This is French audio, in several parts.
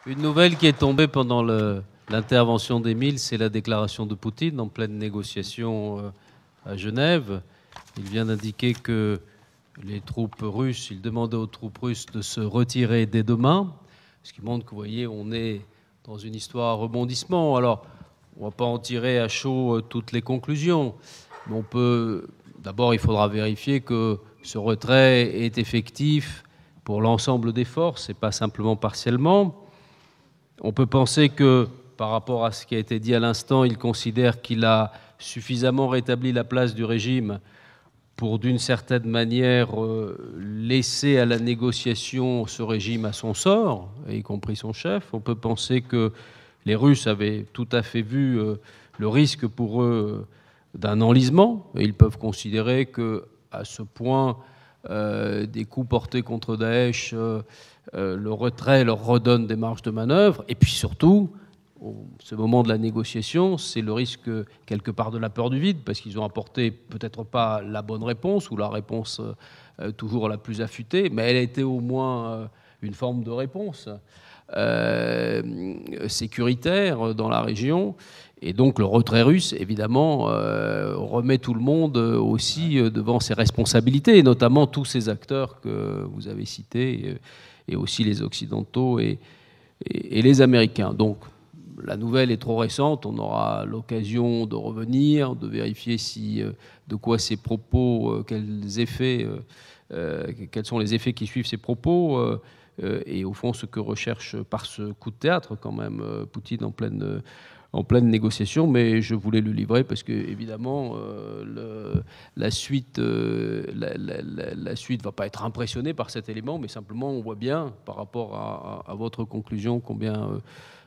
Une nouvelle qui est tombée pendant l'intervention d'Émile, c'est la déclaration de Poutine en pleine négociation à Genève. Il vient d'indiquer que les troupes russes, il demandait aux troupes russes de se retirer dès demain, ce qui montre que, vous voyez, on est dans une histoire à rebondissement. Alors, on ne va pas en tirer à chaud toutes les conclusions, mais on peut... D'abord, il faudra vérifier que ce retrait est effectif pour l'ensemble des forces et pas simplement partiellement. On peut penser que, par rapport à ce qui a été dit à l'instant, il considère qu'il a suffisamment rétabli la place du régime pour, d'une certaine manière, laisser à la négociation ce régime à son sort, y compris son chef. On peut penser que les Russes avaient tout à fait vu le risque pour eux d'un enlisement, et ils peuvent considérer qu'à ce point, des coups portés contre Daesh, le retrait leur redonne des marges de manœuvre. Et puis surtout, ce moment de la négociation, c'est le risque quelque part de la peur du vide, parce qu'ils ont apporté peut-être pas la bonne réponse, ou la réponse toujours la plus affûtée, mais elle a été au moins une forme de réponse sécuritaire dans la région. Et donc le retrait russe, évidemment, remet tout le monde aussi devant ses responsabilités, et notamment tous ces acteurs que vous avez cités, et aussi les Occidentaux et les Américains. Donc la nouvelle est trop récente, on aura l'occasion de revenir, de vérifier de quoi ces propos, quels sont les effets qui suivent ces propos, et au fond ce que recherche par ce coup de théâtre quand même Poutine en pleine négociation, mais je voulais le livrer parce que évidemment la suite va pas être impressionnée par cet élément, mais simplement on voit bien par rapport à votre conclusion combien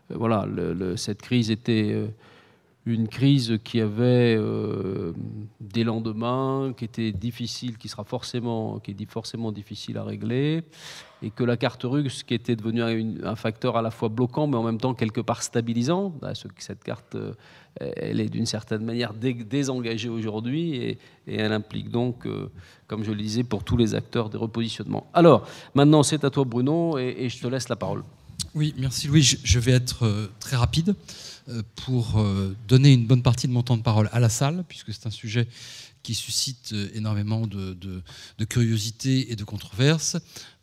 voilà, cette crise était une crise qui avait des lendemains, qui était difficile, qui est forcément difficile à régler, et que la carte russe, qui était devenue un facteur à la fois bloquant, mais en même temps quelque part stabilisant, cette carte, elle est d'une certaine manière désengagée aujourd'hui, et elle implique donc, comme je le disais, pour tous les acteurs des repositionnements. Alors, maintenant, c'est à toi, Bruno, et je te laisse la parole. Oui, merci Louis. Je vais être très rapide pour donner une bonne partie de mon temps de parole à la salle, puisque c'est un sujet qui suscite énormément de curiosité et de controverses.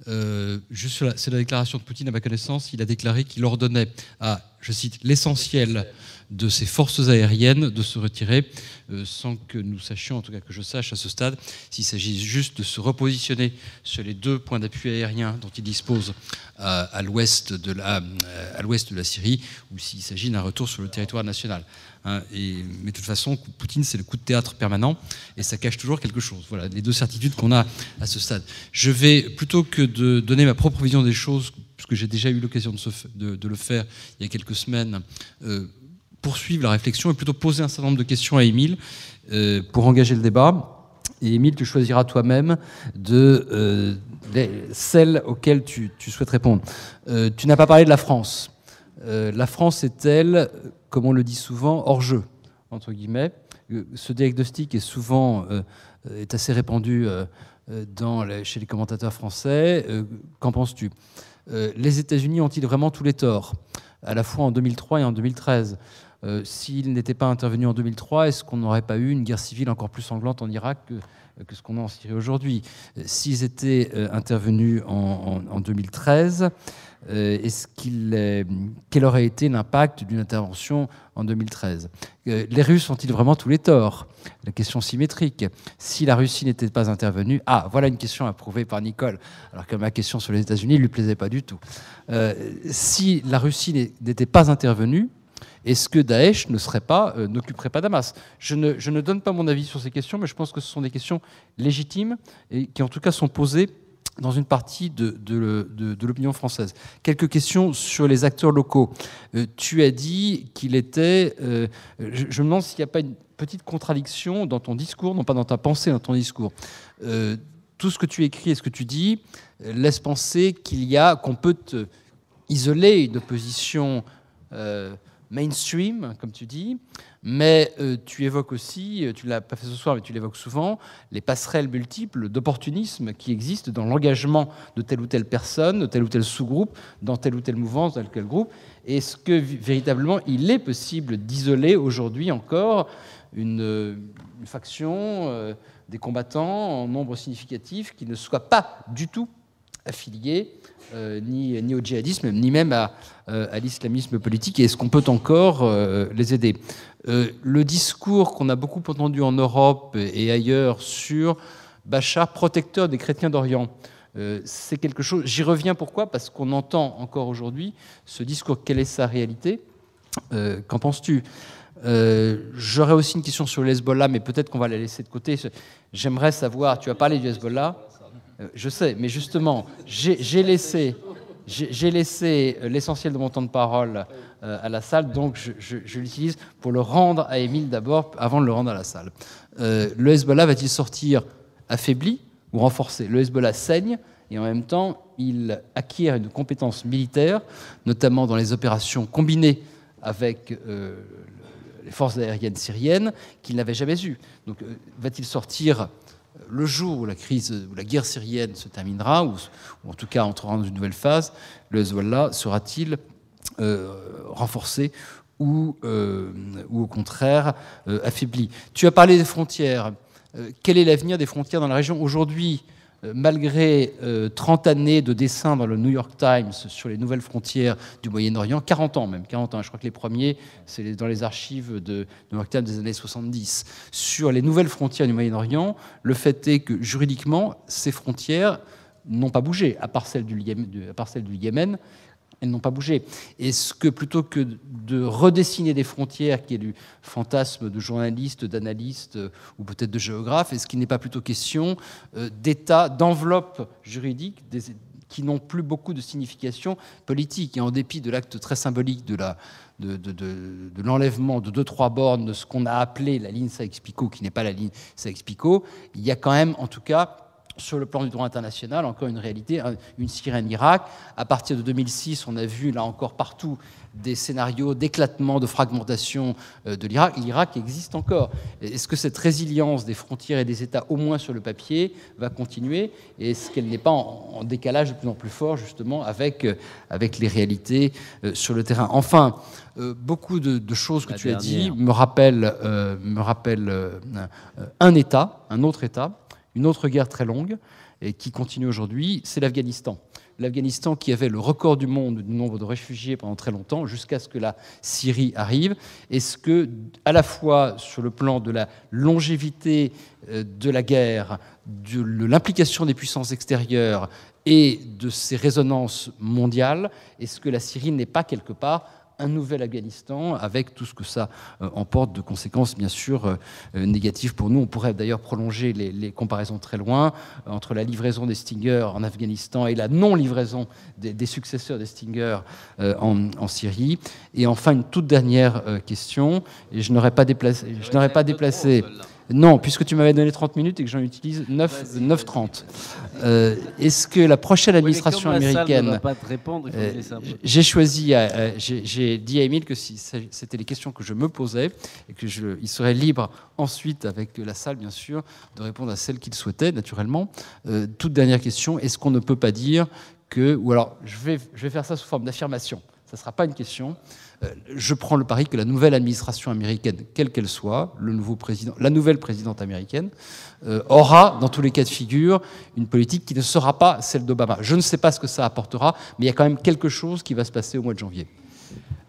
C'est la déclaration de Poutine à ma connaissance. Il a déclaré qu'il ordonnait à, je cite, l'essentiel de ses forces aériennes de se retirer, sans que nous sachions, en tout cas que je sache à ce stade, s'il s'agit juste de se repositionner sur les 2 points d'appui aériens dont il dispose à l'ouest de la Syrie, ou s'il s'agit d'un retour sur le territoire national. Mais de toute façon, Poutine, c'est le coup de théâtre permanent, et ça cache toujours quelque chose. Voilà les 2 certitudes qu'on a à ce stade. Je vais, plutôt que de donner ma propre vision des choses, puisque j'ai déjà eu l'occasion de le faire il y a quelques semaines, poursuivre la réflexion et plutôt poser un certain nombre de questions à Émile pour engager le débat. Et Émile, tu choisiras toi-même celles auxquelles tu souhaites répondre. Tu n'as pas parlé de la France. La France est-elle, comme on le dit souvent, hors jeu, entre guillemets? Ce diagnostic est assez répandu chez les commentateurs français. Qu'en penses-tu? Les États-Unis ont-ils vraiment tous les torts, à la fois en 2003 et en 2013? S'ils n'étaient pas intervenus en 2003, est-ce qu'on n'aurait pas eu une guerre civile encore plus sanglante en Irak que ce qu'on a en Syrie aujourd'hui? S'ils étaient intervenus en 2013, quel aurait été l'impact d'une intervention en 2013? Les Russes ont-ils vraiment tous les torts? La question symétrique. Si la Russie n'était pas intervenue... Ah, voilà une question approuvée par Nicole, alors que ma question sur les États-Unis ne lui plaisait pas du tout. Si la Russie n'était pas intervenue, est-ce que Daesh n'occuperait pas Damas? Je ne donne pas mon avis sur ces questions, mais je pense que ce sont des questions légitimes et qui, en tout cas, sont posées dans une partie de l'opinion française. Quelques questions sur les acteurs locaux. Tu as dit qu'il était... je me demande s'il n'y a pas une petite contradiction dans ton discours, non pas dans ta pensée, dans ton discours. Tout ce que tu écris et ce que tu dis laisse penser qu'on peut isoler une opposition mainstream, comme tu dis, mais tu évoques aussi, tu ne l'as pas fait ce soir, mais tu l'évoques souvent, les passerelles multiples d'opportunisme qui existent dans l'engagement de telle ou telle personne, de tel ou tel sous-groupe, dans telle ou telle mouvance, dans tel groupe. Est-ce que véritablement il est possible d'isoler aujourd'hui encore une faction, des combattants en nombre significatif qui ne soient pas du tout affiliés ni au djihadisme, ni même à l'islamisme politique, et est-ce qu'on peut encore les aider? Le discours qu'on a beaucoup entendu en Europe et ailleurs sur Bachar, protecteur des chrétiens d'Orient, c'est quelque chose... J'y reviens, pourquoi? Parce qu'on entend encore aujourd'hui ce discours. Quelle est sa réalité? Qu'en penses-tu? J'aurais aussi une question sur le Hezbollah, mais peut-être qu'on va la laisser de côté. J'aimerais savoir, tu as parlé du Hezbollah, je sais, mais justement, j'ai laissé l'essentiel de mon temps de parole à la salle, donc je l'utilise pour le rendre à Émile d'abord, avant de le rendre à la salle. Le Hezbollah va-t-il sortir affaibli ou renforcé? Le Hezbollah saigne, et en même temps, il acquiert une compétence militaire, notamment dans les opérations combinées avec les forces aériennes syriennes, qu'il n'avait jamais eues. Donc, va-t-il sortir le jour où la guerre syrienne se terminera, ou en tout cas entrera dans une nouvelle phase? Le Hezbollah sera-t-il renforcé ou au contraire affaibli? Tu as parlé des frontières. Quel est l'avenir des frontières dans la région aujourd'hui? Malgré 30 années de dessins dans le New York Times sur les nouvelles frontières du Moyen-Orient, 40 ans même, 40 ans, je crois que les premiers, c'est dans les archives de New York Times des années 70, sur les nouvelles frontières du Moyen-Orient, le fait est que juridiquement, ces frontières n'ont pas bougé, à part celle du Yémen, elles n'ont pas bougé. Est-ce que plutôt que de redessiner des frontières, qui est du fantasme de journalistes, d'analystes ou peut-être de géographes, est-ce qu'il n'est pas plutôt question d'états, d'enveloppes juridiques qui n'ont plus beaucoup de signification politique? Et en dépit de l'acte très symbolique de l'enlèvement de 2-3 bornes de ce qu'on a appelé la ligne Sykes-Picot, qui n'est pas la ligne Sykes-Picot, il y a quand même, en tout cas, sur le plan du droit international, encore une réalité, une sirène Irak. À partir de 2006, on a vu, là encore, partout des scénarios d'éclatement, de fragmentation de l'Irak. L'Irak existe encore. Est-ce que cette résilience des frontières et des États, au moins sur le papier, va continuer? Et est-ce qu'elle n'est pas en décalage de plus en plus fort, justement, avec les réalités sur le terrain? Enfin, beaucoup de choses que tu as dit me rappellent un État, un autre État, une autre guerre très longue et qui continue aujourd'hui, c'est l'Afghanistan. L'Afghanistan qui avait le record du monde du nombre de réfugiés pendant très longtemps, jusqu'à ce que la Syrie arrive. Est-ce que, à la fois sur le plan de la longévité de la guerre, de l'implication des puissances extérieures et de ses résonances mondiales, est-ce que la Syrie n'est pas quelque part un nouvel Afghanistan, avec tout ce que ça emporte de conséquences, bien sûr, négatives pour nous? On pourrait d'ailleurs prolonger les comparaisons très loin entre la livraison des Stinger en Afghanistan et la non-livraison des successeurs des Stinger en Syrie. Et enfin, une toute dernière question, et je n'aurais pas déplacé non, puisque tu m'avais donné 30 minutes et que j'en utilise 9:30. Est-ce que la prochaine administration américaine... J'ai choisi, j'ai dit à Émile que si c'était les questions que je me posais et qu'il serait libre ensuite, avec la salle bien sûr, de répondre à celles qu'il souhaitait, naturellement. Toute dernière question, est-ce qu'on ne peut pas dire que... Ou alors, je vais faire ça sous forme d'affirmation. Ça ne sera pas une question. Je prends le pari que la nouvelle administration américaine, quelle qu'elle soit, la nouvelle présidente américaine, aura, dans tous les cas de figure, une politique qui ne sera pas celle d'Obama. Je ne sais pas ce que ça apportera, mais il y a quand même quelque chose qui va se passer au mois de janvier.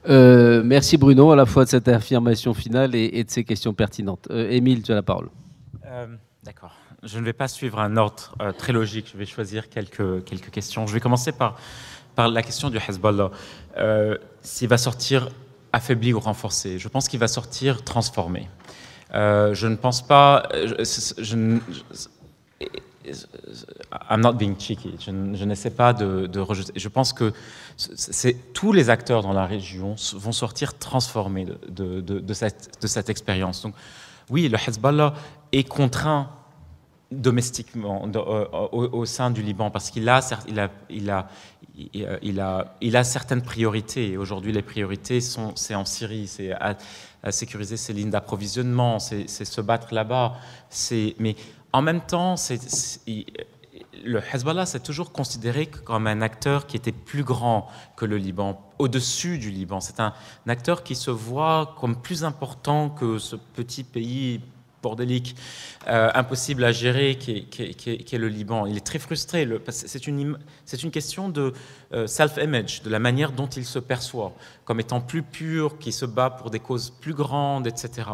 Merci Bruno, à la fois de cette affirmation finale et de ces questions pertinentes. Émile, tu as la parole. D'accord. Je ne vais pas suivre un ordre très logique. Je vais choisir quelques questions. Je vais commencer par la question du Hezbollah. S'il va sortir affaibli ou renforcé, je pense qu'il va sortir transformé. Je ne pense pas... I'm not being cheeky. Je n'essaie pas de rejeter. Je pense que tous les acteurs dans la région vont sortir transformés de cette expérience. Donc oui, le Hezbollah est contraint domestiquement au sein du Liban, parce qu'il a certaines priorités. Aujourd'hui, les priorités, c'est en Syrie, c'est à sécuriser ses lignes d'approvisionnement, c'est se battre là-bas. Mais en même temps, le Hezbollah s'est toujours considéré comme un acteur qui était plus grand que le Liban, au-dessus du Liban. C'est un acteur qui se voit comme plus important que ce petit pays bordélique, impossible à gérer, qui est le Liban. Il est très frustré. C'est une question de self-image, de la manière dont il se perçoit, comme étant plus pur, qui se bat pour des causes plus grandes, etc.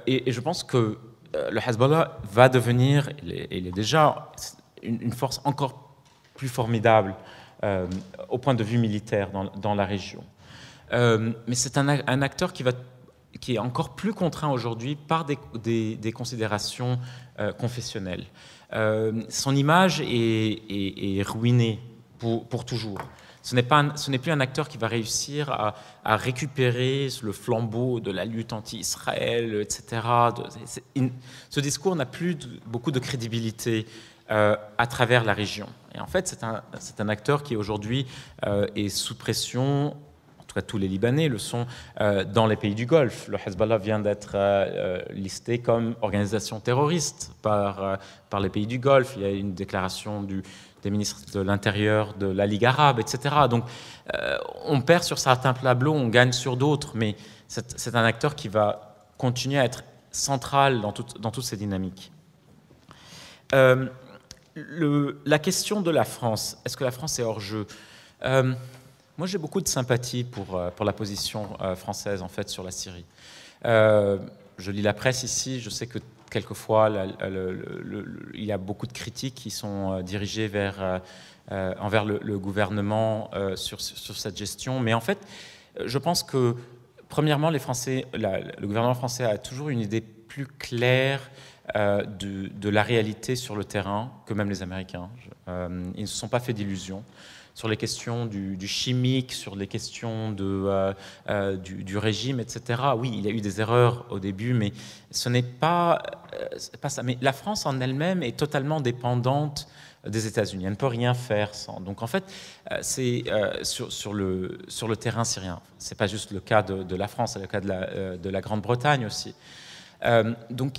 Et je pense que le Hezbollah va devenir, il est déjà une force encore plus formidable au point de vue militaire dans la région. Mais c'est un acteur qui est encore plus contraint aujourd'hui par des considérations confessionnelles. Son image est ruinée pour toujours. Ce n'est plus un acteur qui va réussir à récupérer le flambeau de la lutte anti-Israël, etc. Ce discours n'a plus beaucoup de crédibilité à travers la région. Et en fait, c'est un acteur qui aujourd'hui est sous pression. Tous les Libanais le sont dans les pays du Golfe. Le Hezbollah vient d'être listé comme organisation terroriste par les pays du Golfe. Il y a une déclaration des ministres de l'Intérieur de la Ligue arabe, etc. Donc, on perd sur certains tableaux, on gagne sur d'autres, mais c'est un acteur qui va continuer à être central dans toutes ces dynamiques. La question de la France, est-ce que la France est hors jeu ? Moi, j'ai beaucoup de sympathie pour la position française, en fait, sur la Syrie. Je lis la presse ici, je sais que quelquefois, il y a beaucoup de critiques qui sont dirigées envers le gouvernement sur cette gestion. Mais en fait, je pense que, premièrement, le gouvernement français a toujours une idée plus claire de la réalité sur le terrain que même les Américains. Ils ne se sont pas fait d'illusions sur les questions du chimique, sur les questions du régime, etc. Oui, il y a eu des erreurs au début, mais ce n'est pas ça. Mais la France en elle-même est totalement dépendante des États-Unis. Elle ne peut rien faire sans. Donc en fait, c'est sur le terrain syrien. Ce n'est pas juste le cas de la France, c'est le cas de la Grande-Bretagne aussi. Donc,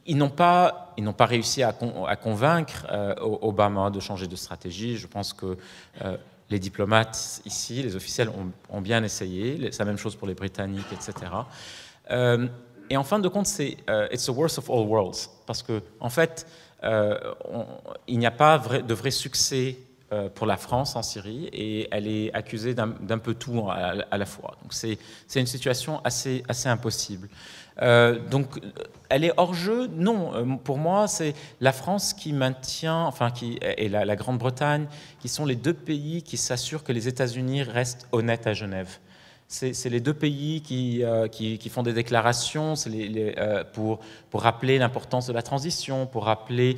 ils n'ont pas réussi à convaincre Obama de changer de stratégie. Je pense que les diplomates ici, les officiels, ont bien essayé. C'est la même chose pour les Britanniques, etc. Et en fin de compte, c'est it's the worst of all worlds. Parce qu'en en fait, il n'y a pas de vrai succès pour la France en Syrie et elle est accusée d'un peu tout à la fois. Donc c'est une situation assez impossible. Donc, elle est hors jeu? Non. Pour moi, c'est la France qui maintient, et la Grande-Bretagne, qui sont les deux pays qui s'assurent que les États-Unis restent honnêtes à Genève. C'est les deux pays qui font des déclarations pour rappeler l'importance de la transition, pour rappeler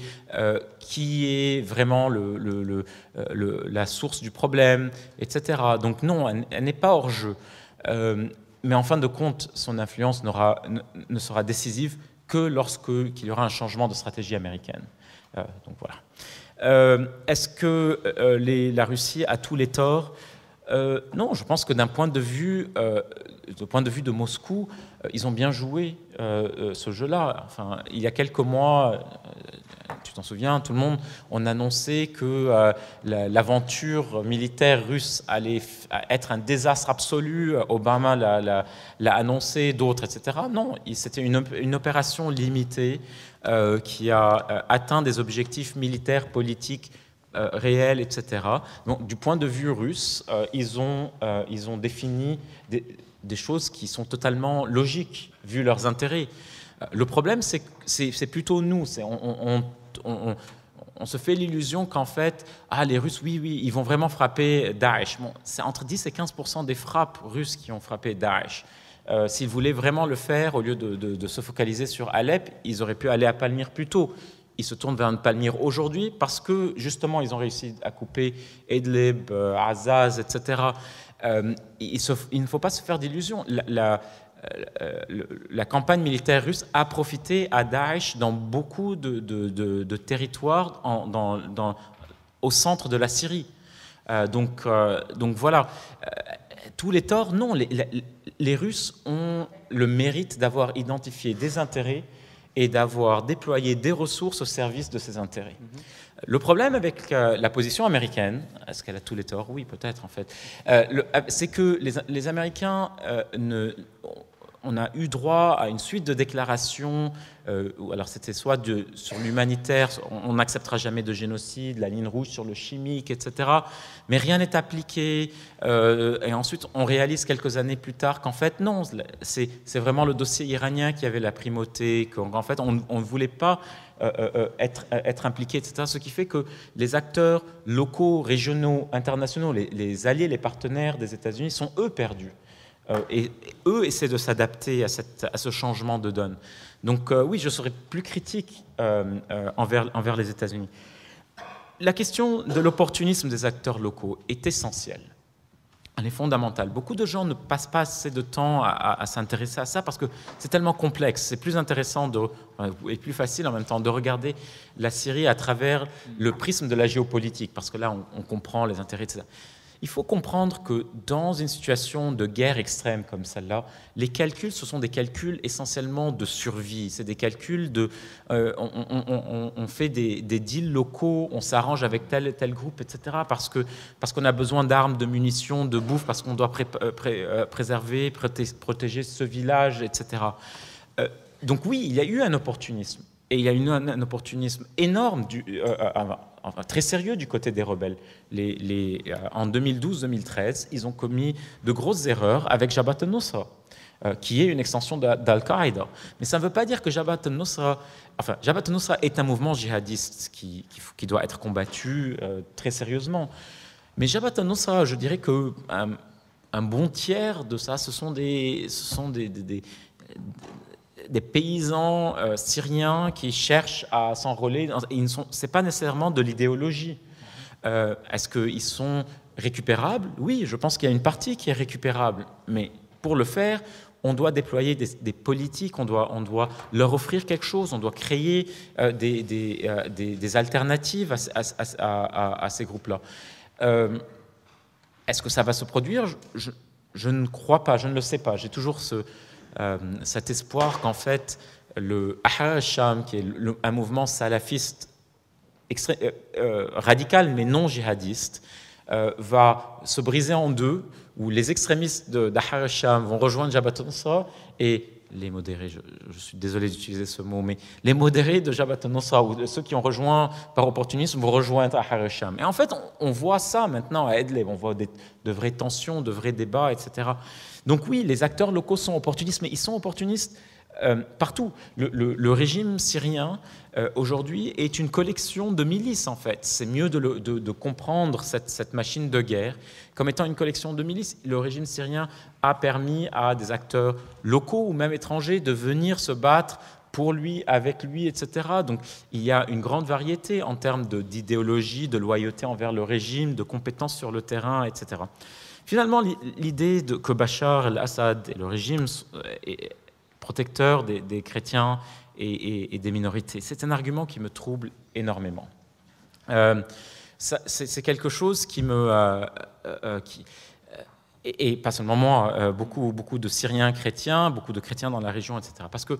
qui est vraiment la source du problème, etc. Donc non, elle n'est pas hors jeu. Mais en fin de compte, son influence ne sera décisive que lorsqu'il y aura un changement de stratégie américaine. Donc voilà. Est-ce que la Russie a tous les torts ? Non, je pense que d'un point de vue de Moscou, ils ont bien joué ce jeu-là. Enfin, il y a quelques mois, tu t'en souviens, tout le monde, on annonçait que l'aventure militaire russe allait être un désastre absolu. Obama l'a annoncé, d'autres, etc. Non, c'était une opération limitée qui a atteint des objectifs militaires, politiques, réels, etc. Donc, du point de vue russe, ils ont défini des choses qui sont totalement logiques, vu leurs intérêts. Le problème, c'est plutôt nous. On se fait l'illusion qu'en fait, les Russes, oui, ils vont vraiment frapper Daesh. Bon, c'est entre 10 et 15% des frappes russes qui ont frappé Daesh. S'ils voulaient vraiment le faire, au lieu de se focaliser sur Alep, ils auraient pu aller à Palmyre plus tôt. Ils se tournent vers Palmyre aujourd'hui parce que, justement, ils ont réussi à couper Idlib, Azaz, etc. Il ne faut pas se faire d'illusions. la campagne militaire russe a profité à Daesh dans beaucoup de territoires au centre de la Syrie. Donc voilà, tous les torts, non, les Russes ont le mérite d'avoir identifié des intérêts et d'avoir déployé des ressources au service de ces intérêts. Le problème avec la position américaine, est-ce qu'elle a tous les torts? Oui, peut-être en fait, c'est que les Américains on a eu droit à une suite de déclarations, alors c'était soit sur l'humanitaire, on n'acceptera jamais de génocide, la ligne rouge sur le chimique, etc. Mais rien n'est appliqué. Et ensuite, on réalise quelques années plus tard qu'en fait, non, c'est vraiment le dossier iranien qui avait la primauté, qu'en fait, on ne voulait pas être impliqué, etc. Ce qui fait que les acteurs locaux, régionaux, internationaux, les alliés, les partenaires des États-Unis sont eux perdus. Et eux essaient de s'adapter à ce changement de donne. Donc oui, je serais plus critique envers les États-Unis. La question de l'opportunisme des acteurs locaux est essentielle. Elle est fondamentale. Beaucoup de gens ne passent pas assez de temps à s'intéresser à ça parce que c'est tellement complexe. C'est plus intéressant et plus facile en même temps de regarder la Syrie à travers le prisme de la géopolitique, parce que là, on comprend les intérêts, etc. Il faut comprendre que dans une situation de guerre extrême comme celle-là, les calculs, ce sont des calculs essentiellement de survie. C'est des calculs de... on fait des deals locaux, on s'arrange avec tel et tel groupe, etc. Parce qu'on a besoin d'armes, de munitions, de bouffe, parce qu'on doit préserver, protéger ce village, etc. Donc oui, il y a eu un opportunisme. Et il y a eu un opportunisme énorme, très sérieux du côté des rebelles. En 2012-2013, ils ont commis de grosses erreurs avec Jabhat al-Nusra, qui est une extension d'Al-Qaïda. Mais ça ne veut pas dire que Jabhat al-Nusra... Enfin, Jabhat al-Nusra est un mouvement djihadiste qui doit être combattu très sérieusement. Mais Jabhat al-Nusra, je dirais qu'un bon tiers de ça, ce sont des paysans syriens qui cherchent à s'enrôler. Ce n'est pas nécessairement de l'idéologie. Est-ce qu'ils sont récupérables? Oui, je pense qu'il y a une partie qui est récupérable. Mais pour le faire, on doit déployer des politiques, on doit leur offrir quelque chose, on doit créer des alternatives à ces groupes-là. Est-ce que ça va se produire? Je ne crois pas, je ne le sais pas. J'ai toujours cet espoir qu'en fait, le Ahrar al-Sham, qui est un mouvement salafiste radical mais non djihadiste, va se briser en deux, où les extrémistes d'Ahrar al-Sham vont rejoindre Jabhat al-Nusra et les modérés, je suis désolé d'utiliser ce mot, mais les modérés de Jabhat al-Nusra ou ceux qui ont rejoint par opportunisme vont rejoindre Ahrar al-Sham. Et en fait, on voit ça maintenant à Idlib, on voit de vraies tensions, de vrais débats, etc. Donc oui, les acteurs locaux sont opportunistes, mais ils sont opportunistes partout. Le régime syrien, aujourd'hui, est une collection de milices, en fait. C'est mieux de comprendre cette machine de guerre comme étant une collection de milices. Le régime syrien a permis à des acteurs locaux ou même étrangers de venir se battre pour lui, avec lui, etc. Donc il y a une grande variété en termes d'idéologie, de loyauté envers le régime, de compétences sur le terrain, etc. Finalement, l'idée que Bachar el-Assad et le régime est protecteur des chrétiens et des minorités, c'est un argument qui me trouble énormément. C'est quelque chose qui me... et pas seulement moi, beaucoup de Syriens chrétiens, beaucoup de chrétiens dans la région, etc. Parce que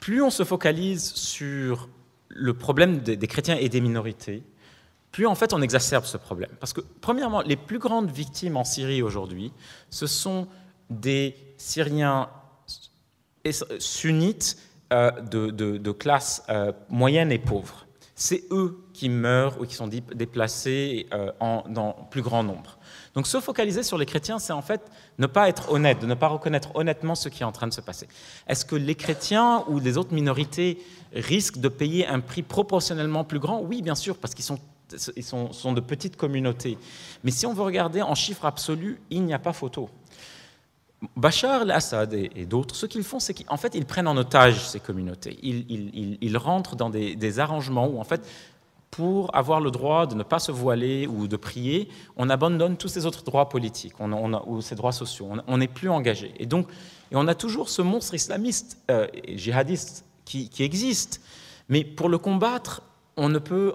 plus on se focalise sur le problème des chrétiens et des minorités, plus en fait on exacerbe ce problème. Parce que, premièrement, les plus grandes victimes en Syrie aujourd'hui, ce sont des Syriens sunnites de classe moyenne et pauvre. C'est eux qui meurent ou qui sont déplacés dans plus grand nombre. Donc se focaliser sur les chrétiens, c'est en fait ne pas être honnête, de ne pas reconnaître honnêtement ce qui est en train de se passer. Est-ce que les chrétiens ou les autres minorités risquent de payer un prix proportionnellement plus grand? Oui, bien sûr, parce qu'ils sont de petites communautés. Mais si on veut regarder en chiffres absolus, il n'y a pas photo. Bachar el-Assad et d'autres, ce qu'ils font, c'est qu'en fait, ils prennent en otage ces communautés. Ils rentrent dans des arrangements où, en fait, pour avoir le droit de ne pas se voiler ou de prier, on abandonne tous ces autres droits politiques ou ces droits sociaux. On n'est plus engagé. Et on a toujours ce monstre islamiste et djihadiste qui existe. Mais pour le combattre, on ne peut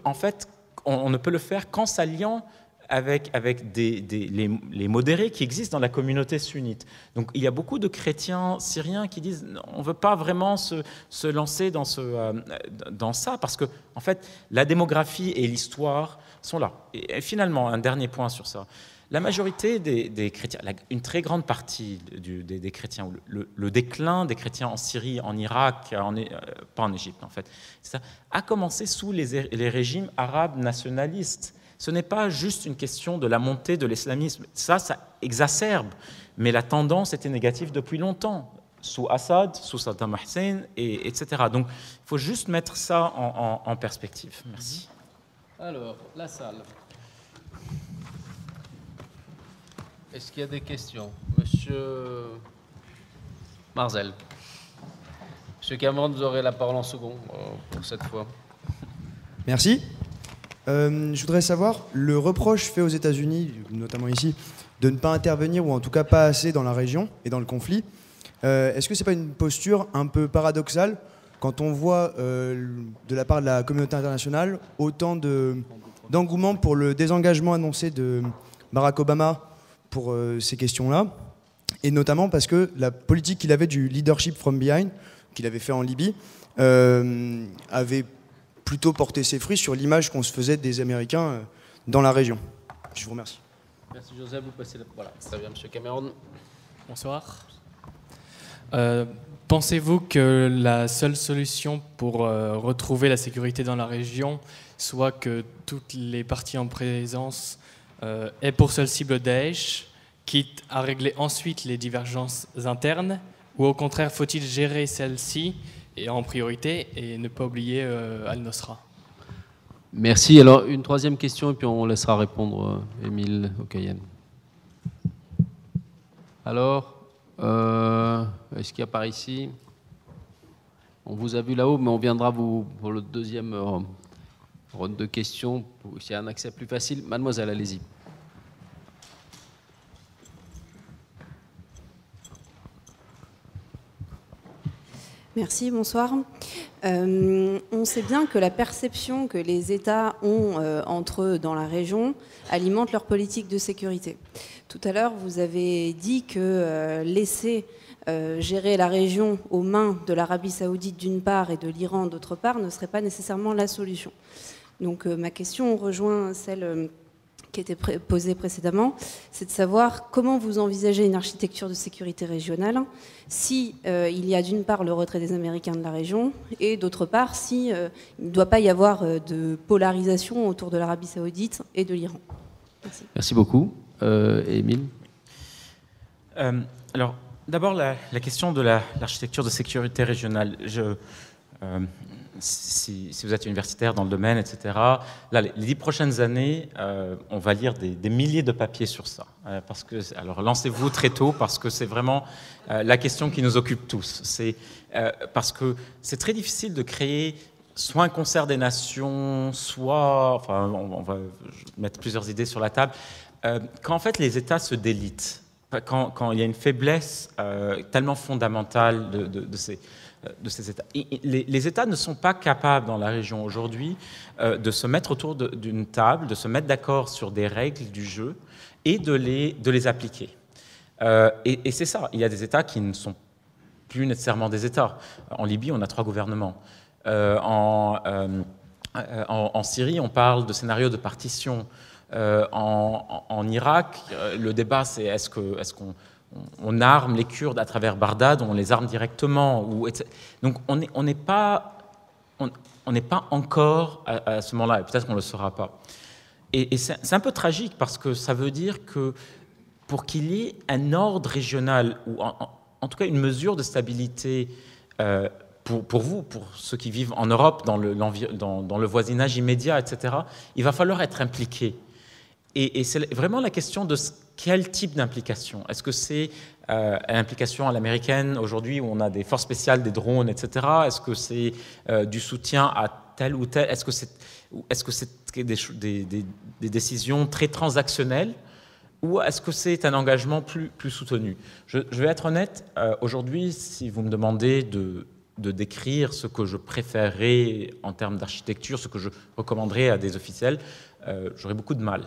le faire qu'en s'alliant avec les modérés qui existent dans la communauté sunnite. Donc il y a beaucoup de chrétiens syriens qui disent on ne veut pas vraiment se lancer dans ça, parce que en fait, la démographie et l'histoire sont là. Et finalement, un dernier point sur ça. La majorité des chrétiens, une très grande partie des chrétiens, le déclin des chrétiens en Syrie, en Irak, pas en Égypte en fait, ça a commencé sous les régimes arabes nationalistes. Ce n'est pas juste une question de la montée de l'islamisme. Ça exacerbe. Mais la tendance était négative depuis longtemps, sous Assad, sous Saddam Hussein, etc. Donc, il faut juste mettre ça en perspective. Merci. Alors, la salle. Est-ce qu'il y a des questions? Monsieur Marzel. Monsieur Cameron, vous aurez la parole en second pour cette fois. Merci. Je voudrais savoir, le reproche fait aux États-Unis, notamment ici, de ne pas intervenir, ou en tout cas pas assez dans la région et dans le conflit, est-ce que ce n'est pas une posture un peu paradoxale quand on voit de la part de la communauté internationale autant d'engouement pour le désengagement annoncé de Barack Obama pour ces questions-là, et notamment parce que la politique qu'il avait du leadership from behind, qu'il avait fait en Libye, avait plutôt porter ses fruits sur l'image qu'on se faisait des Américains dans la région. Je vous remercie. Merci Joseph, vous passez la... Voilà, très bien, Monsieur Cameron. Bonsoir. Pensez-vous que la seule solution pour retrouver la sécurité dans la région soit que toutes les parties en présence aient pour seule cible Daesh, quitte à régler ensuite les divergences internes, ou au contraire faut-il gérer celles-ci et en priorité, et ne pas oublier Al-Nosra? Merci. Alors, une troisième question, et puis on laissera répondre Émile Okayen. Alors, est-ce qu'il y a par ici? On vous a vu là-haut, mais on viendra vous pour le deuxième ronde de questions, s'il y a un accès plus facile. Mademoiselle, allez-y. Merci, bonsoir. On sait bien que la perception que les États ont entre eux dans la région alimente leur politique de sécurité. Tout à l'heure, vous avez dit que laisser gérer la région aux mains de l'Arabie Saoudite d'une part et de l'Iran d'autre part ne serait pas nécessairement la solution. Donc ma question rejoint celle qui était posée précédemment, c'est de savoir comment vous envisagez une architecture de sécurité régionale si il y a d'une part le retrait des Américains de la région et d'autre part si il ne doit pas y avoir de polarisation autour de l'Arabie Saoudite et de l'Iran. Merci. Merci beaucoup. Émile. Alors, d'abord la question de l'architecture de sécurité régionale. Si vous êtes universitaire dans le domaine, etc., là, les 10 prochaines années, on va lire des milliers de papiers sur ça. Alors, lancez-vous très tôt, parce que c'est vraiment la question qui nous occupe tous. Parce que c'est très difficile de créer soit un concert des nations, soit... Enfin, on va mettre plusieurs idées sur la table. Quand, en fait, les États se délitent, quand il y a une faiblesse tellement fondamentale de ces États. Les États ne sont pas capables dans la région aujourd'hui de se mettre autour d'une table, de se mettre d'accord sur des règles du jeu et de les appliquer. Et c'est ça, il y a des États qui ne sont plus nécessairement des États. En Libye, on a 3 gouvernements. En Syrie, on parle de scénarios de partition. En Irak, le débat, c'est est-ce qu'on arme les Kurdes à travers Bagdad, on les arme directement, donc on n'est pas encore à ce moment-là, et peut-être qu'on ne le sera pas. Et c'est un peu tragique, parce que ça veut dire que pour qu'il y ait un ordre régional, ou en tout cas une mesure de stabilité pour vous, pour ceux qui vivent en Europe, dans le voisinage immédiat, etc., il va falloir être impliqué. Et c'est vraiment la question de quel type d'implication. Est-ce que c'est l'implication à l'américaine aujourd'hui, où on a des forces spéciales, des drones, etc. Est-ce que c'est du soutien à telle ou telle? Est-ce que c'est des décisions très transactionnelles ou est-ce que c'est un engagement plus soutenu? Je vais être honnête, aujourd'hui, si vous me demandez de décrire ce que je préférerais en termes d'architecture, ce que je recommanderais à des officiels, j'aurais beaucoup de mal.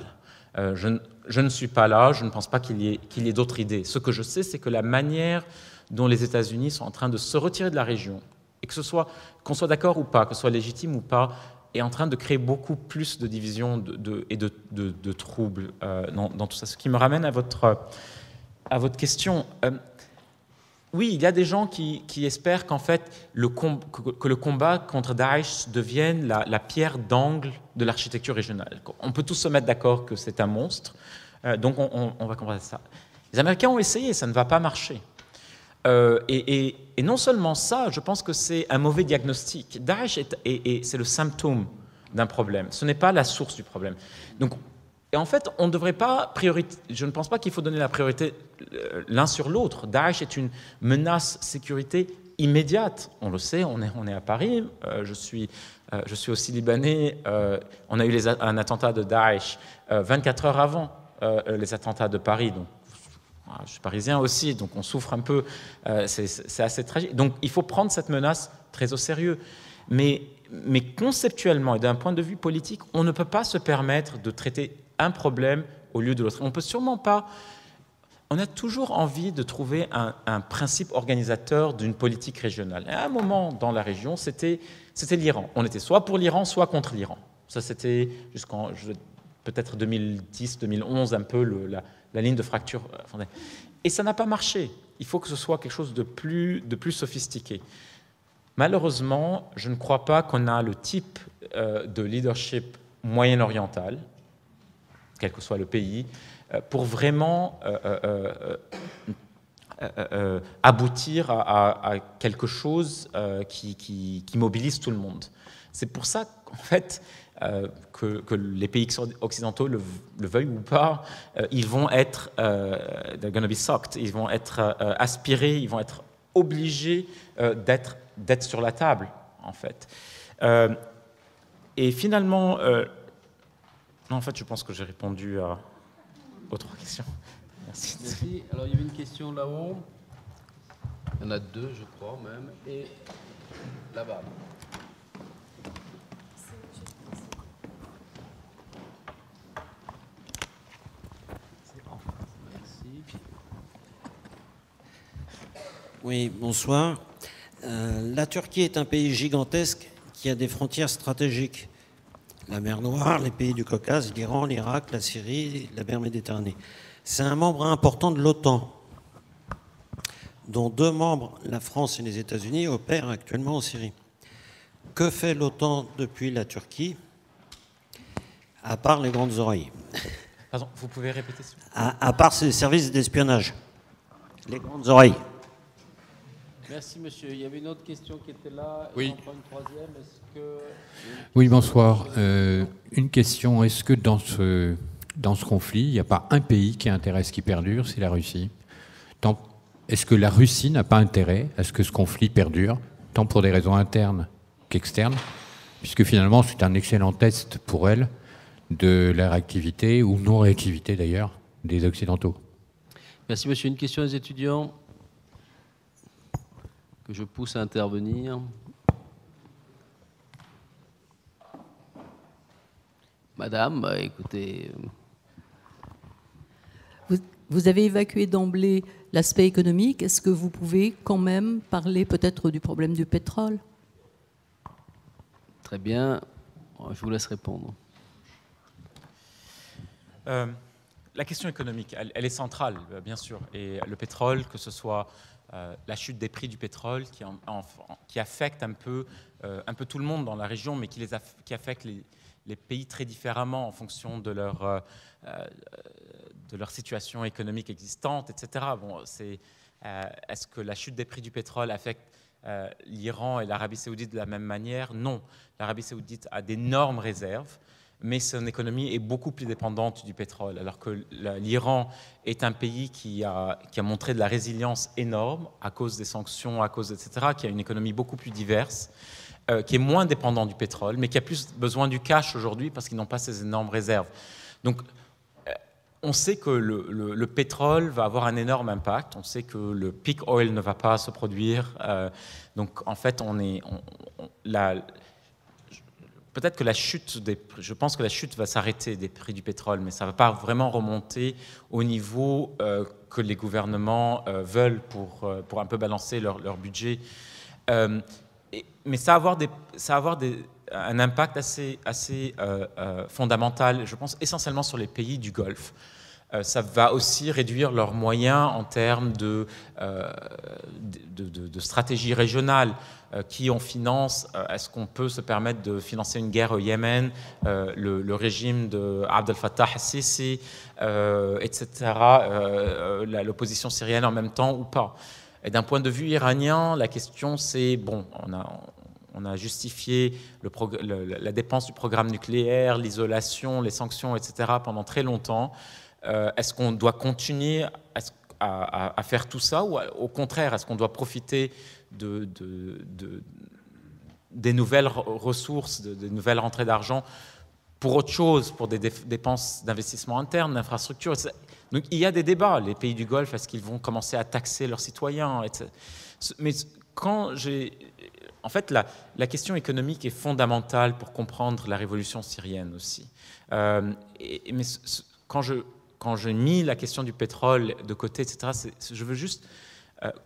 Je ne suis pas là, je ne pense pas qu'il y ait d'autres idées. Ce que je sais, c'est que la manière dont les États-Unis sont en train de se retirer de la région, et qu'on soit d'accord ou pas, que ce soit légitime ou pas, est en train de créer beaucoup plus de divisions et de troubles dans tout ça. Ce qui me ramène à votre question. Oui, il y a des gens qui espèrent qu'en fait, que le combat contre Daesh devienne la pierre d'angle de l'architecture régionale. On peut tous se mettre d'accord que c'est un monstre, donc on va combattre ça. Les Américains ont essayé, ça ne va pas marcher. Et non seulement ça, je pense que c'est un mauvais diagnostic. Daesh c'est le symptôme d'un problème, ce n'est pas la source du problème. Donc, et en fait, on ne devrait pas je ne pense pas qu'il faut donner la priorité l'un sur l'autre. Daesh est une menace sécurité immédiate. On le sait, on est à Paris. Je suis aussi libanais. On a eu un attentat de Daesh 24 heures avant les attentats de Paris. Donc, je suis parisien aussi, donc on souffre un peu. C'est assez tragique. Donc, il faut prendre cette menace très au sérieux. Mais conceptuellement et d'un point de vue politique, on ne peut pas se permettre de traiter un problème au lieu de l'autre. On peut sûrement pas. On a toujours envie de trouver un principe organisateur d'une politique régionale. Et à un moment dans la région, c'était l'Iran. On était soit pour l'Iran, soit contre l'Iran. Ça, c'était jusqu'en peut-être 2010, 2011, un peu la ligne de fracture. Et ça n'a pas marché. Il faut que ce soit quelque chose de plus sophistiqué. Malheureusement, je ne crois pas qu'on a le type de leadership moyen-oriental, quel que soit le pays, pour vraiment aboutir à quelque chose qui mobilise tout le monde. C'est pour ça qu'en fait, que les pays occidentaux le veuillent ou pas, ils vont être they're gonna be sucked, ils vont être aspirés, ils vont être obligés d'être sur la table, en fait. Et finalement, non, en fait, je pense que j'ai répondu aux 3 questions. Merci. Merci. Alors, il y avait une question là-haut. Il y en a 2, je crois, même. Et là-bas. Merci. Oui, bonsoir. La Turquie est un pays gigantesque qui a des frontières stratégiques. La mer Noire, les pays du Caucase, l'Iran, l'Irak, la Syrie, la mer Méditerranée. C'est un membre important de l'OTAN, dont 2 membres, la France et les États-Unis, opèrent actuellement en Syrie. Que fait l'OTAN depuis la Turquie, à part les grandes oreilles? Pardon, vous pouvez répéter ça? À part ses services d'espionnage, les grandes oreilles. Merci, monsieur. Il y avait une autre question qui était là. Oui. Et on prend une 3e. Est-ce que... Oui, bonsoir. Une question. Est-ce que dans ce conflit, il n'y a pas un pays qui a intérêt à ce qui perdure, c'est la Russie? Est-ce que la Russie n'a pas intérêt à ce que ce conflit perdure, tant pour des raisons internes qu'externes, puisque finalement c'est un excellent test pour elle de la réactivité, ou non-réactivité d'ailleurs, des Occidentaux? Merci, monsieur. Une question des étudiants que je pousse à intervenir. Madame, écoutez... Vous avez évacué d'emblée l'aspect économique. Est-ce que vous pouvez quand même parler peut-être du problème du pétrole? Très bien. Je vous laisse répondre. La question économique, elle est centrale, bien sûr. Et le pétrole, que ce soit la chute des prix du pétrole qui affecte un peu tout le monde dans la région, mais qui affecte les pays très différemment en fonction de leur situation économique existante, etc. Bon, est-ce que la chute des prix du pétrole affecte l'Iran et l'Arabie saoudite de la même manière? Non. L'Arabie saoudite a d'énormes réserves, mais son économie est beaucoup plus dépendante du pétrole, alors que l'Iran est un pays qui a montré de la résilience énorme à cause des sanctions, à cause, etc., qui a une économie beaucoup plus diverse. qui est moins dépendant du pétrole, mais qui a plus besoin du cash aujourd'hui parce qu'ils n'ont pas ces énormes réserves. Donc, on sait que le pétrole va avoir un énorme impact. On sait que le peak oil ne va pas se produire. Donc, en fait, peut-être que je pense que la chute va s'arrêter des prix du pétrole, mais ça ne va pas vraiment remonter au niveau que les gouvernements veulent pour un peu balancer leur budget. Mais ça va avoir un impact assez fondamental, je pense, essentiellement sur les pays du Golfe. Ça va aussi réduire leurs moyens en termes de stratégie régionale. Qui on finance? Est-ce qu'on peut se permettre de financer une guerre au Yémen, le régime de Abdel Fattah al-Sisi, etc., l'opposition syrienne en même temps ou pas? Et d'un point de vue iranien, la question c'est, bon, on a justifié la dépense du programme nucléaire, l'isolation, les sanctions, etc. pendant très longtemps. Est-ce qu'on doit continuer à faire tout ça, ou au contraire, est-ce qu'on doit profiter des nouvelles ressources, des nouvelles rentrées d'argent pour autre chose, pour des dépenses d'investissement interne, d'infrastructure, etc. Donc il y a des débats. Les pays du Golfe, est-ce qu'ils vont commencer à taxer leurs citoyens, etc. Mais en fait, la question économique est fondamentale pour comprendre la révolution syrienne aussi. Mais quand j'ai mis la question du pétrole de côté, etc., je veux juste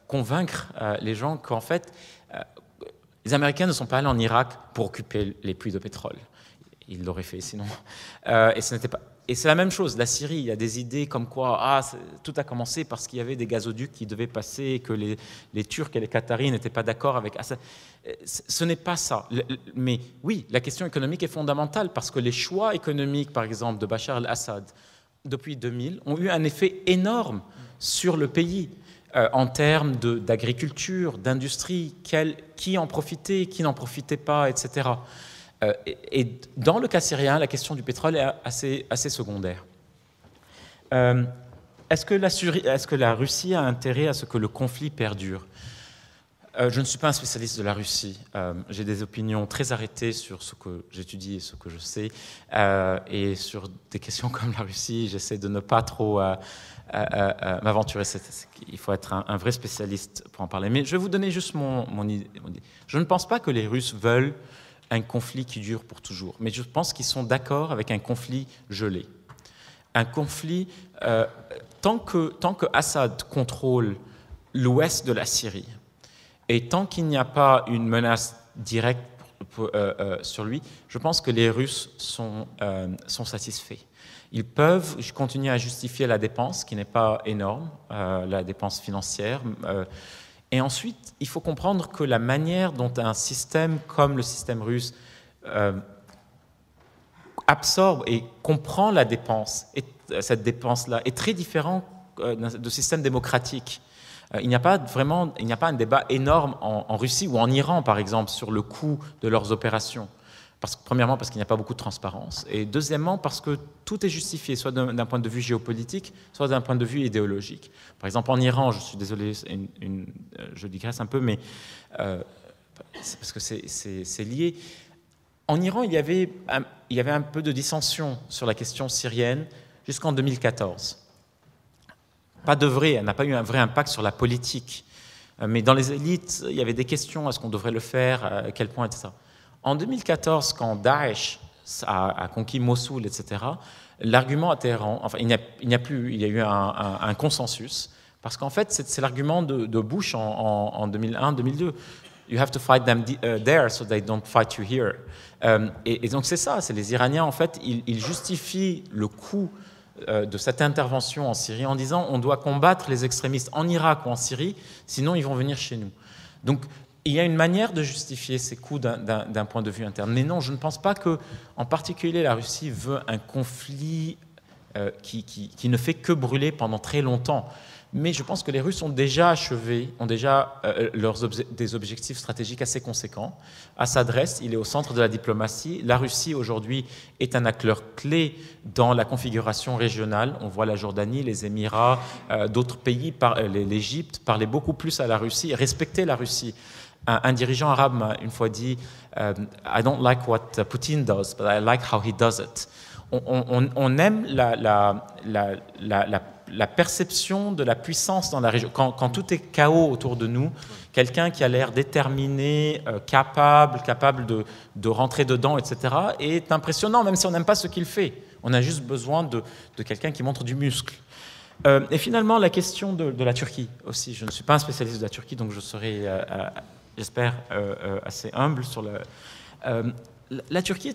convaincre les gens qu'en fait, les Américains ne sont pas allés en Irak pour occuper les puits de pétrole. Ils l'auraient fait sinon. Et c'est la même chose. La Syrie, il y a des idées comme quoi tout a commencé parce qu'il y avait des gazoducs qui devaient passer et que les Turcs et les Qataris n'étaient pas d'accord avec Assad. Ce n'est pas ça. Mais oui, la question économique est fondamentale parce que les choix économiques, par exemple, de Bachar el-Assad, depuis 2000, ont eu un effet énorme sur le pays en termes d'agriculture, d'industrie, qui en profitait, qui n'en profitait pas, etc. Et dans le cas syrien, la question du pétrole est assez secondaire. Est-ce que la Russie a intérêt à ce que le conflit perdure? Je ne suis pas un spécialiste de la Russie. J'ai des opinions très arrêtées sur ce que j'étudie et ce que je sais. Et sur des questions comme la Russie, j'essaie de ne pas trop m'aventurer. Il faut être un vrai spécialiste pour en parler. Mais je vais vous donner juste mon idée. Je ne pense pas que les Russes veulent un conflit qui dure pour toujours. Mais je pense qu'ils sont d'accord avec un conflit gelé. Un conflit, tant que Assad contrôle l'ouest de la Syrie, et tant qu'il n'y a pas une menace directe sur lui, je pense que les Russes sont satisfaits. Ils peuvent continuer à justifier la dépense, qui n'est pas énorme, la dépense financière. Et ensuite, il faut comprendre que la manière dont un système comme le système russe absorbe et comprend la dépense, et cette dépense-là, est très différent de système démocratique. Il n'y a pas un débat énorme en Russie ou en Iran, par exemple, sur le coût de leurs opérations. Premièrement, parce qu'il n'y a pas beaucoup de transparence. Et deuxièmement, parce que tout est justifié, soit d'un point de vue géopolitique, soit d'un point de vue idéologique. Par exemple, en Iran, je suis désolé, je digresse un peu, mais parce que c'est lié. En Iran, il y avait un peu de dissension sur la question syrienne jusqu'en 2014. Pas de vrai, elle n'a pas eu un vrai impact sur la politique. Mais dans les élites, il y avait des questions, est-ce qu'on devrait le faire, à quel point, etc. En 2014, quand Daesh a conquis Mossoul, etc., l'argument à Téhéran, enfin, il y a eu un consensus, parce qu'en fait, c'est l'argument de Bush en 2001-2002. You have to fight them there so they don't fight you here. Et donc c'est ça, c'est les Iraniens, en fait, ils justifient le coût de cette intervention en Syrie en disant on doit combattre les extrémistes en Irak ou en Syrie, sinon ils vont venir chez nous. Donc il y a une manière de justifier ces coûts d'un point de vue interne. Mais non, je ne pense pas que, en particulier, la Russie veut un conflit qui ne fait que brûler pendant très longtemps. Mais je pense que les Russes ont déjà achevé, ont déjà des objectifs stratégiques assez conséquents. Assad reste, il est au centre de la diplomatie. La Russie, aujourd'hui, est un acteur clé dans la configuration régionale. On voit la Jordanie, les Émirats, d'autres pays, l'Égypte, parler beaucoup plus à la Russie, respecter la Russie. Un dirigeant arabe m'a une fois dit I don't like what Putin does, but I like how he does it. On aime la perception de la puissance dans la région. Quand tout est chaos autour de nous, quelqu'un qui a l'air déterminé, capable de rentrer dedans, etc., est impressionnant, même si on n'aime pas ce qu'il fait. On a juste besoin de quelqu'un qui montre du muscle. Et finalement, la question de la Turquie aussi. Je ne suis pas un spécialiste de la Turquie, donc je serai, j'espère, assez humble sur le... la Turquie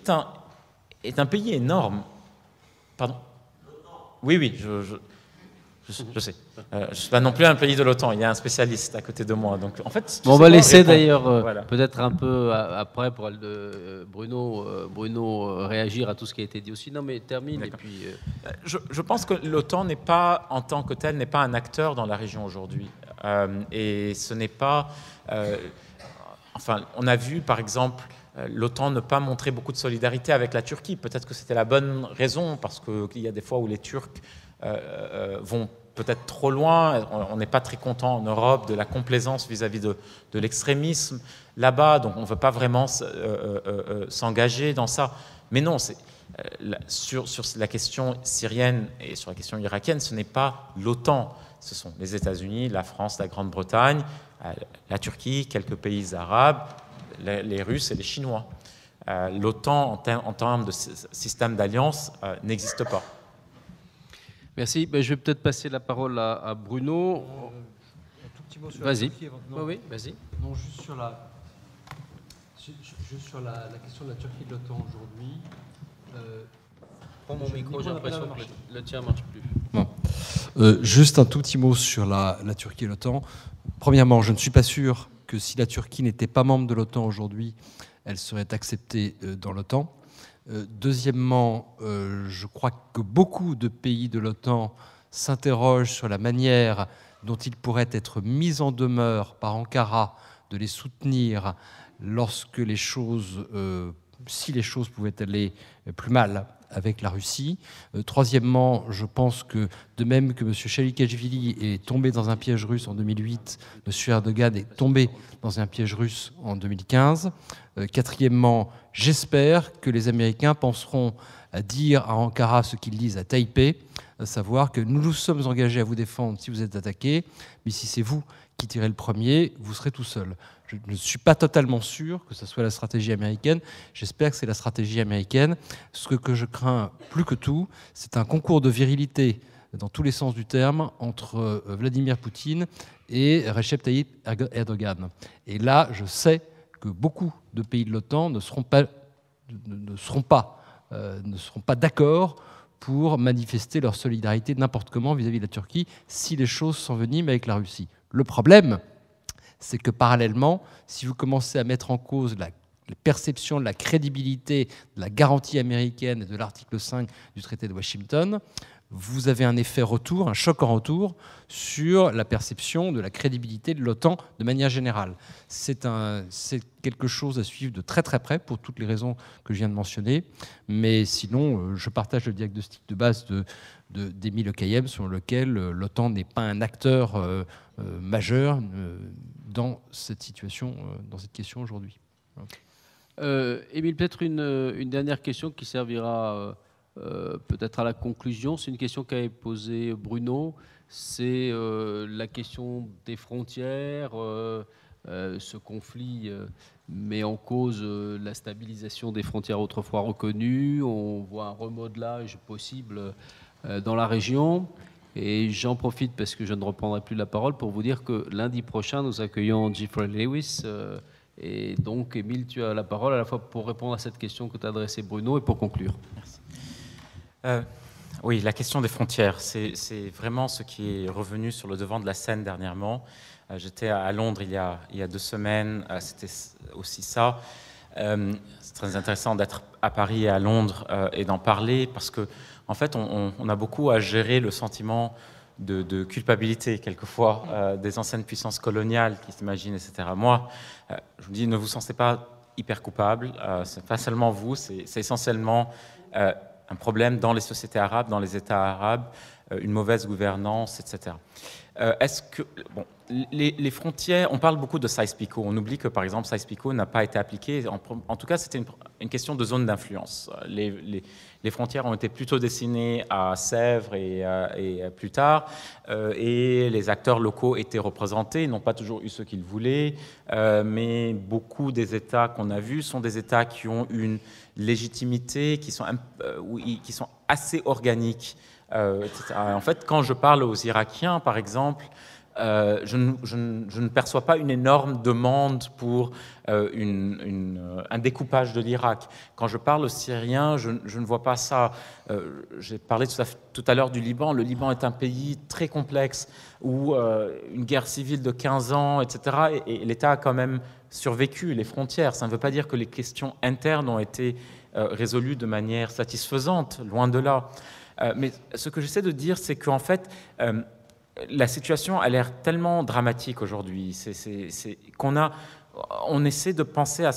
est un pays énorme. Pardon ? Oui, je sais. Je ne suis pas non plus un pays de l'OTAN. Il y a un spécialiste à côté de moi. Donc, en fait, on va laisser d'ailleurs voilà. peut-être un peu après pour Bruno réagir à tout ce qui a été dit aussi. Non, mais termine. Et puis, je pense que l'OTAN n'est pas, en tant que tel, n'est pas un acteur dans la région aujourd'hui. Et ce n'est pas... enfin, on a vu, par exemple, l'OTAN ne pas montrer beaucoup de solidarité avec la Turquie. Peut-être que c'était la bonne raison, parce qu'il y a des fois où les Turcs vont peut-être trop loin. On n'est pas très content en Europe de la complaisance vis-à-vis de l'extrémisme là-bas, donc on ne veut pas vraiment s'engager dans ça. Mais non, sur la question syrienne et sur la question irakienne, ce n'est pas l'OTAN. Ce sont les États-Unis, la France, la Grande-Bretagne, la Turquie, quelques pays arabes, les Russes et les Chinois. L'OTAN, en termes de système d'alliance, n'existe pas. Merci. Je vais peut-être passer la parole à Bruno. Un tout petit mot sur vas-y. la Turquie. Oui, vas-y. Non, juste sur la question de la Turquie et de l'OTAN aujourd'hui. Prends mon micro, j'ai l'impression que le tien ne marche plus. Bon. Juste un tout petit mot sur la Turquie et l'OTAN. Premièrement, je ne suis pas sûr que si la Turquie n'était pas membre de l'OTAN aujourd'hui, elle serait acceptée dans l'OTAN. Deuxièmement, je crois que beaucoup de pays de l'OTAN s'interrogent sur la manière dont ils pourraient être mis en demeure par Ankara de les soutenir lorsque les choses, si les choses pouvaient aller plus mal avec la Russie. Troisièmement, je pense que de même que M. Chalikashvili est tombé dans un piège russe en 2008, M. Erdogan est tombé dans un piège russe en 2015. Quatrièmement, j'espère que les Américains penseront à dire à Ankara ce qu'ils disent à Taipei, à savoir que nous nous sommes engagés à vous défendre si vous êtes attaqués, mais si c'est vous qui tirez le premier, vous serez tout seul. Je ne suis pas totalement sûr que ce soit la stratégie américaine. J'espère que c'est la stratégie américaine. Ce que je crains plus que tout, c'est un concours de virilité dans tous les sens du terme entre Vladimir Poutine et Recep Tayyip Erdogan. Et là, je sais que beaucoup de pays de l'OTAN ne seront pas d'accord pour manifester leur solidarité n'importe comment vis-à-vis de la Turquie si les choses s'enveniment avec la Russie. Le problème, c'est que parallèlement, si vous commencez à mettre en cause la perception de la crédibilité de la garantie américaine et de l'article 5 du traité de Washington, vous avez un effet retour, un choc en retour sur la perception de la crédibilité de l'OTAN de manière générale. C'est quelque chose à suivre de très très près pour toutes les raisons que je viens de mentionner. Mais sinon, je partage le diagnostic de base d'Émile Kayem sur lequel l'OTAN n'est pas un acteur majeur dans cette situation, dans cette question aujourd'hui. Émile, peut-être une dernière question qui servira peut-être à la conclusion. C'est une question qu'avait posée Bruno. C'est la question des frontières. Ce conflit met en cause la stabilisation des frontières autrefois reconnues. On voit un remodelage possible dans la région. Et j'en profite parce que je ne reprendrai plus la parole pour vous dire que lundi prochain, nous accueillons Jeffrey Lewis. Et donc, Émile, tu as la parole à la fois pour répondre à cette question que tu as adressée Bruno et pour conclure. Merci. Oui, la question des frontières, c'est vraiment ce qui est revenu sur le devant de la scène dernièrement. J'étais à Londres il y a 2 semaines, c'était aussi ça. C'est très intéressant d'être à Paris et à Londres et d'en parler parce que, en fait, on a beaucoup à gérer le sentiment de culpabilité, quelquefois, des anciennes puissances coloniales qui s'imaginent, etc. Moi, je vous dis, ne vous sentez pas hyper coupable. C'est pas seulement vous, c'est essentiellement un problème dans les sociétés arabes, dans les États arabes. une mauvaise gouvernance, etc. Est-ce que les frontières, on parle beaucoup de Sykes-Picot, on oublie que par exemple Sykes-Picot n'a pas été appliqué, en tout cas c'était une question de zone d'influence. Les frontières ont été plutôt dessinées à Sèvres et plus tard, et les acteurs locaux étaient représentés, ils n'ont pas toujours eu ce qu'ils voulaient, mais beaucoup des États qu'on a vus sont des États qui ont une légitimité, qui sont assez organiques. En fait, quand je parle aux Irakiens, par exemple, je ne perçois pas une énorme demande pour un découpage de l'Irak. Quand je parle aux Syriens, je ne vois pas ça. J'ai parlé tout à l'heure du Liban. Le Liban est un pays très complexe où une guerre civile de 15 ans, etc., et l'État a quand même survécu les frontières. Ça ne veut pas dire que les questions internes ont été résolues de manière satisfaisante, loin de là. Mais ce que j'essaie de dire, c'est qu'en fait, la situation a l'air tellement dramatique aujourd'hui qu'on essaie de penser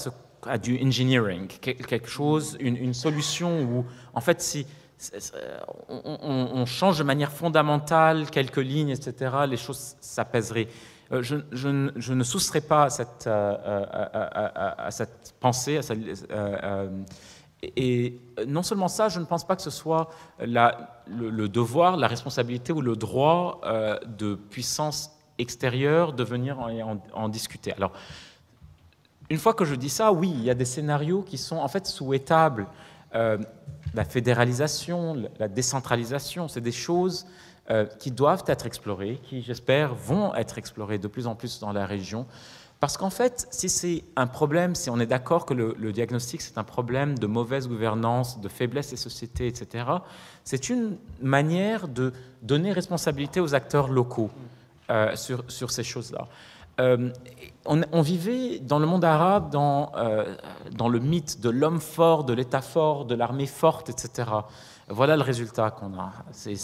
à du engineering, quelque chose, une solution où, en fait, si on change de manière fondamentale quelques lignes, etc., les choses s'apaiseraient. Je ne soustrais pas à cette pensée, et non seulement ça, je ne pense pas que ce soit le devoir, la responsabilité ou le droit de puissance extérieure de venir en discuter. Alors, une fois que je dis ça, oui, il y a des scénarios qui sont en fait souhaitables. La fédéralisation, la décentralisation, c'est des choses qui doivent être explorées, qui, j'espère, vont être explorées de plus en plus dans la région. Parce qu'en fait, si c'est un problème, si on est d'accord que le diagnostic, c'est un problème de mauvaise gouvernance, de faiblesse des sociétés, etc., c'est une manière de donner responsabilité aux acteurs locaux sur ces choses-là. On vivait dans le monde arabe dans le mythe de l'homme fort, de l'État fort, de l'armée forte, etc. Voilà le résultat qu'on a. C'est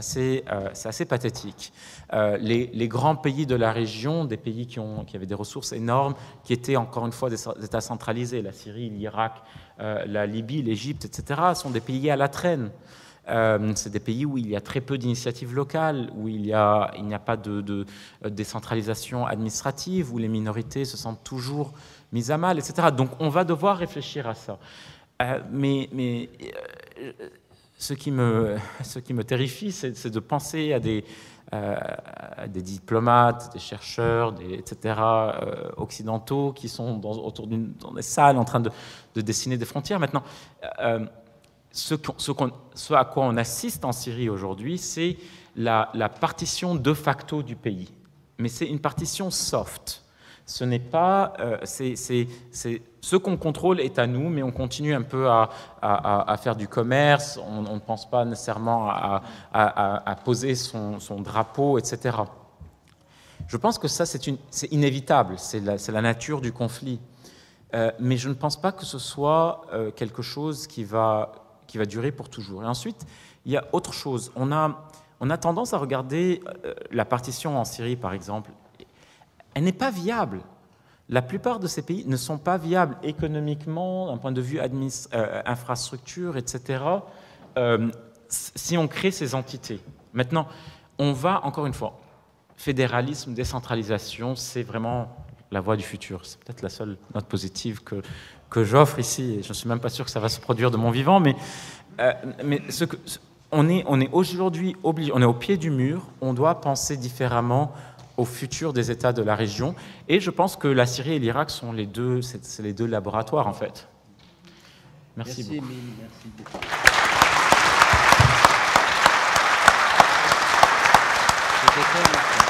assez pathétique. Les grands pays de la région, des pays qui avaient des ressources énormes, qui étaient encore une fois des États centralisés, la Syrie, l'Irak, la Libye, l'Égypte, etc., sont des pays à la traîne. C'est des pays où il y a très peu d'initiatives locales, où il n'y a pas de décentralisation administrative, où les minorités se sentent toujours mises à mal, etc. Donc on va devoir réfléchir à ça. Mais ce qui me terrifie, c'est de penser à des diplomates, des chercheurs, etc., occidentaux qui sont autour dans des salles en train de dessiner des frontières. Maintenant, ce à quoi on assiste en Syrie aujourd'hui, c'est la partition de facto du pays. Mais c'est une partition soft. Ce n'est pas... ce qu'on contrôle est à nous, mais on continue un peu à faire du commerce, on ne pense pas nécessairement à poser son drapeau, etc. Je pense que ça, c'est inévitable, c'est la nature du conflit. Mais je ne pense pas que ce soit quelque chose qui va durer pour toujours. Et ensuite, il y a autre chose. On a tendance à regarder la partition en Syrie, par exemple. Elle n'est pas viable. La plupart de ces pays ne sont pas viables économiquement, d'un point de vue infrastructure, etc., si on crée ces entités. Maintenant, on va, encore une fois, fédéralisme, décentralisation, c'est vraiment la voie du futur. C'est peut-être la seule note positive que j'offre ici, et je ne suis même pas sûr que ça va se produire de mon vivant, mais on est aujourd'hui obligé, on est au pied du mur, on doit penser différemment au futur des États de la région, et je pense que la Syrie et l'Irak sont les deux laboratoires, en fait. Merci beaucoup. Merci beaucoup. C'était